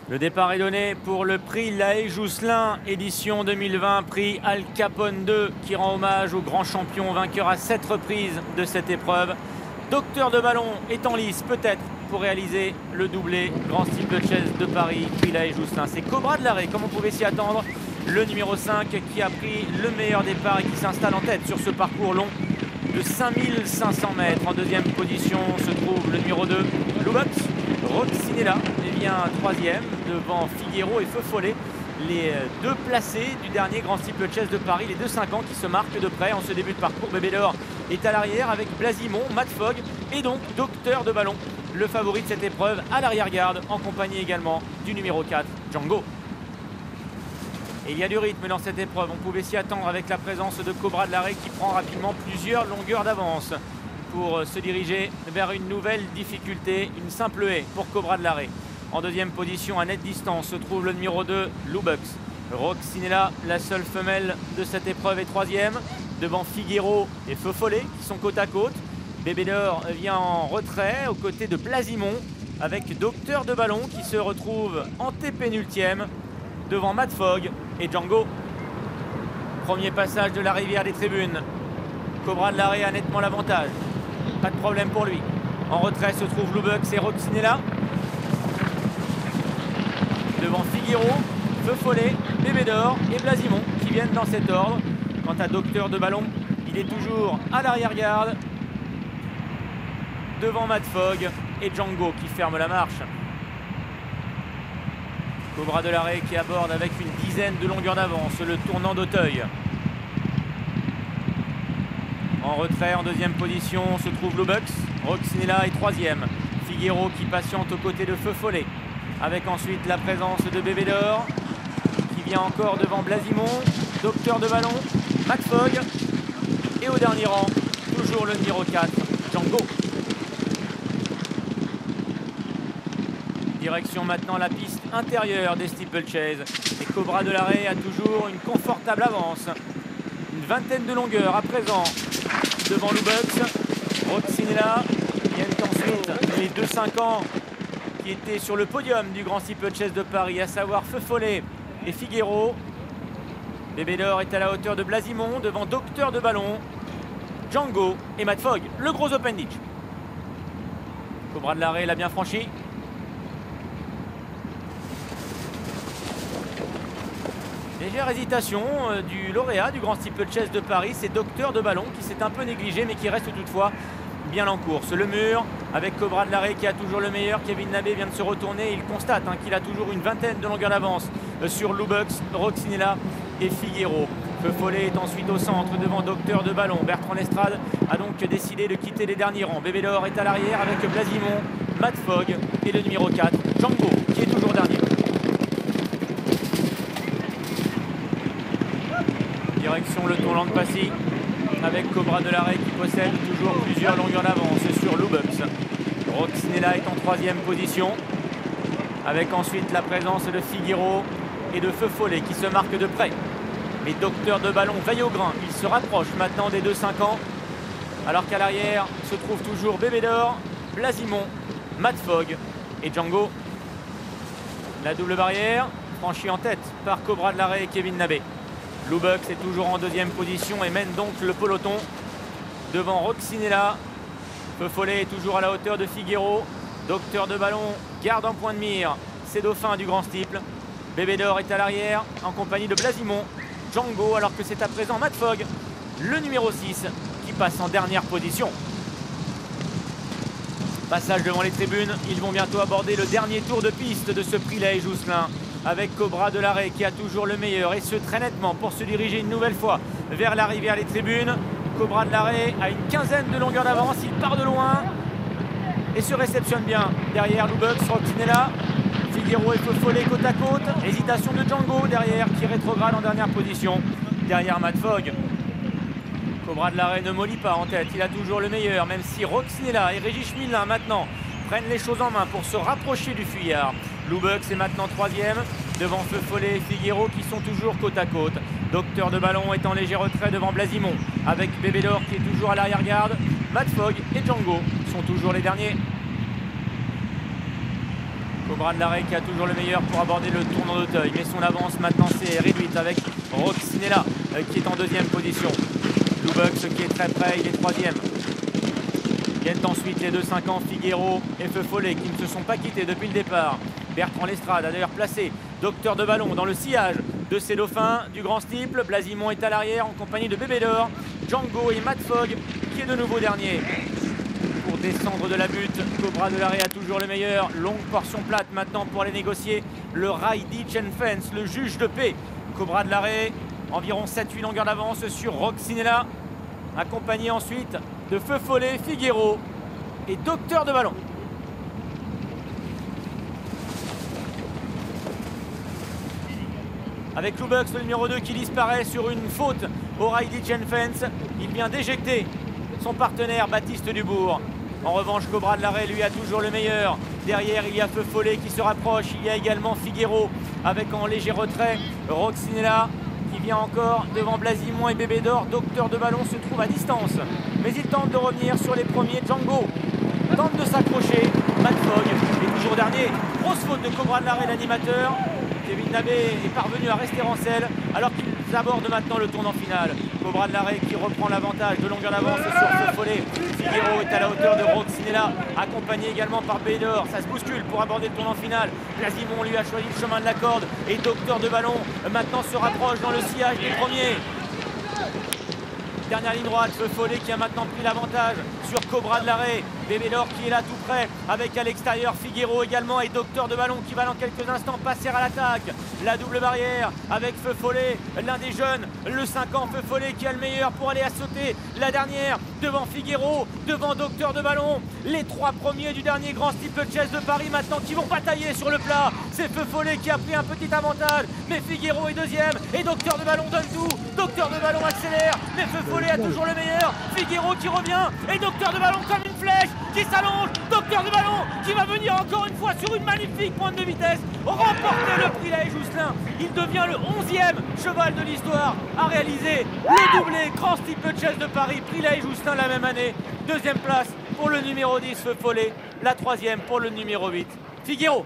Le départ est donné pour le prix Laë Jousselin, édition 2020, prix Al Capone 2, qui rend hommage au grand champion vainqueur à 7 reprises de cette épreuve. Docteur de Ballon est en lice, peut-être, pour réaliser le doublé Grand Steeplechase de Paris, prix Laë Jousselin. C'est Cobra de l'Arrêt, comme on pouvait s'y attendre, le numéro 5, qui a pris le meilleur départ et qui s'installe en tête sur ce parcours long de 5500 mètres. En deuxième position se trouve le numéro 2, Loubox. Roccinella vient troisième devant Figuero et Feu Follet, les deux placés du dernier Grand Steeplechase de Paris, les deux 5 ans qui se marquent de près en ce début de parcours. Bébé d'Or est à l'arrière avec Blasimon, Matt Fogg et donc Docteur de Ballon, le favori de cette épreuve à l'arrière-garde, en compagnie également du numéro 4, Django. Et il y a du rythme dans cette épreuve, on pouvait s'y attendre avec la présence de Cobra de l'Arrêt qui prend rapidement plusieurs longueurs d'avance pour se diriger vers une nouvelle difficulté, une simple haie pour Cobra de l'Arrêt. En deuxième position, à nette distance, se trouve le numéro 2, Loubox. Roccinella, la seule femelle de cette épreuve, est troisième, devant Figuero et Feu Follet qui sont côte à côte. Bébé d'Or vient en retrait aux côtés de Blasimon avec Docteur de Ballon qui se retrouve antépénultième devant Matt Fogg et Django. Premier passage de la rivière des tribunes. Cobra de l'Arrêt a nettement l'avantage. Pas de problème pour lui. En retrait se trouve Loubox et Roccinella. Devant Figuero, Feu Follet, Bébé d'Or et Blasimon qui viennent dans cet ordre. Quant à Docteur de Ballon, il est toujours à l'arrière-garde devant Matt Fogg et Django qui ferme la marche. Cobra de l'Arrêt qui aborde avec une dizaine de longueurs d'avance le tournant d'Auteuil. En retrait, en deuxième position, se trouve Loubox. Roccinella est troisième. Figuero qui patiente aux côtés de Feu Follet. Avec ensuite la présence de Bébé d'Or qui vient encore devant Blasimon. Docteur de Ballon, Matt Fogg. Et au dernier rang, toujours le numéro 4, Django. Direction maintenant la piste intérieure des Steeplechase. Et Cobra de l'Arrêt a toujours une confortable avance. Une vingtaine de longueurs à présent devant Loubox. Roccinella viennent ensuite les deux 5 ans qui étaient sur le podium du Grand Steeplechase de Paris, à savoir Feu Follet et Figuero. Bébé d'Or est à la hauteur de Blasimon devant Docteur de Ballon, Django et Matt Fogg. Le gros Open Ditch. Cobra de l'Arrêt l'a bien franchi. Légère hésitation du lauréat du Grand Steeplechase de Paris, c'est Docteur de Ballon qui s'est un peu négligé mais qui reste toutefois bien en course. Le mur avec Cobra de l'Arrêt qui a toujours le meilleur. Kevin Nabé vient de se retourner, il constate qu'il a toujours une vingtaine de longueurs d'avance sur Loubox, Roccinella et Figuero. Feu Follet est ensuite au centre devant Docteur de Ballon. Bertrand Lestrade a donc décidé de quitter les derniers rangs. Bébé d'Or est à l'arrière avec Blasimon, Matt Fogg et le numéro 4, Django, qui est toujours dernier. Direction le tournant de Passy avec Cobra de l'Arrêt qui possède toujours plusieurs longueurs d'avance sur Loubox. Roccinella est en troisième position avec ensuite la présence de Figuero et de Feu Follet qui se marquent de près. Mais Docteur de Ballon veille au grain, il se rapproche maintenant des deux 5 ans alors qu'à l'arrière se trouve toujours Bébé d'Or, Blasimon, Matt Fogg et Django. La double barrière franchie en tête par Cobra de l'Arrêt et Kevin Nabé. Loubox est toujours en deuxième position et mène donc le peloton devant Roccinella. Feu Follet est toujours à la hauteur de Figuero. Docteur de Ballon garde en point de mire ses dauphins du Grand Steeple. Bébé d'Or est à l'arrière en compagnie de Blasimon, Django, alors que c'est à présent Matt Fogg, le numéro 6, qui passe en dernière position. Passage devant les tribunes, ils vont bientôt aborder le dernier tour de piste de ce prix Laë Jousselin avec Cobra de l'Arrêt qui a toujours le meilleur et ce très nettement pour se diriger une nouvelle fois vers la rivière des tribunes. Cobra de l'Arrêt a une quinzaine de longueurs d'avance, il part de loin et se réceptionne bien derrière Loubox, Roccinella, Figuero et Feu Follet côte à côte. Hésitation de Django derrière qui rétrograde en dernière position derrière Matt Fogg. Cobra de l'Arrêt ne mollit pas en tête, il a toujours le meilleur, même si Roccinella et Régis Schmidlin maintenant prennent les choses en main pour se rapprocher du fuyard. Loubox est maintenant troisième devant Feu Follet et Figuero qui sont toujours côte à côte. Docteur de Ballon est en léger retrait devant Blasimon avec Bébé d'Or qui est toujours à l'arrière-garde. Matt Fogg et Django sont toujours les derniers. Cobra de l'Arrêt qui a toujours le meilleur pour aborder le tournant d'Auteuil. Mais son avance maintenant c'est réduite avec Roxinella qui est en deuxième position. Loubux qui est très près, il est troisième. Viennent ensuite les 2-5 ans, Figuero et Feu Follet qui ne se sont pas quittés depuis le départ. Bertrand Lestrade a d'ailleurs placé Docteur de Ballon dans le sillage de ces dauphins du Grand Steeple. Blasimon est à l'arrière en compagnie de Bébé d'Or, Django et Matt Fogg qui est de nouveau dernier. Pour descendre de la butte, Cobra de l'Arrêt a toujours le meilleur. Longue portion plate maintenant pour aller négocier le rail Ditch and Fence, le juge de paix. Cobra de l'Arrêt, environ 7-8 longueurs d'avance sur Roxinella, accompagné ensuite de Feu Follet, Figuero et Docteur de Ballon. Avec Loubux, le numéro 2 qui disparaît sur une faute au rail Ditch and Fence. Il vient d'éjecter son partenaire Baptiste Dubourg. En revanche, Cobra de l'Arrêt lui a toujours le meilleur. Derrière, il y a Feu Follet qui se rapproche. Il y a également Figuero avec en léger retrait Roxinella qui vient encore devant Blasimon et Bébé d'Or. Docteur de Ballon se trouve à distance, mais il tente de revenir sur les premiers. Django tente de s'accrocher. Matt Fogg est toujours dernier. Grosse faute de Cobra de l'Arrêt, l'animateur. Kevin Nabé est parvenu à rester en selle alors qu'ils abordent maintenant le tournant final. Cobra de l'Arrêt qui reprend l'avantage de longueur d'avance sur Feu Follet. Figuero est à la hauteur de Roxinella, accompagné également par Bébé d'Or. Ça se bouscule pour aborder le tournant final. Blasimon lui a choisi le chemin de la corde et Docteur de Ballon maintenant se rapproche dans le sillage des premiers. Dernière ligne droite, Feu Follet qui a maintenant pris l'avantage sur Cobra de l'Arrêt. Bébé d'Or qui est là tout près avec à l'extérieur Figuero également et Docteur de Ballon qui va dans quelques instants passer à l'attaque. La double barrière avec Feu Follet, l'un des jeunes, le 5 ans Feu Follet qui a le meilleur pour aller à sauter la dernière devant Figuero, devant Docteur de Ballon. Les trois premiers du dernier Grand Steeple Chase de Paris maintenant qui vont batailler sur le plat. C'est Feu Follet qui a pris un petit avantage, mais Figuero est deuxième et Docteur de Ballon donne tout. Docteur de Ballon accélère, mais Feu Follet a toujours le meilleur. Figuero qui revient et Docteur de Ballon comme une flèche qui s'allonge. Docteur de Ballon qui va venir encore une fois sur une magnifique pointe de vitesse remporter le prix Lahaye Jousselin. Il devient le 11e cheval de l'histoire à réaliser le doublé Grand Steeple Chase de Paris, prix Lahaye Jousselin la même année. Deuxième place pour le numéro 10 Feu Follet, la troisième pour le numéro 8 Figuero.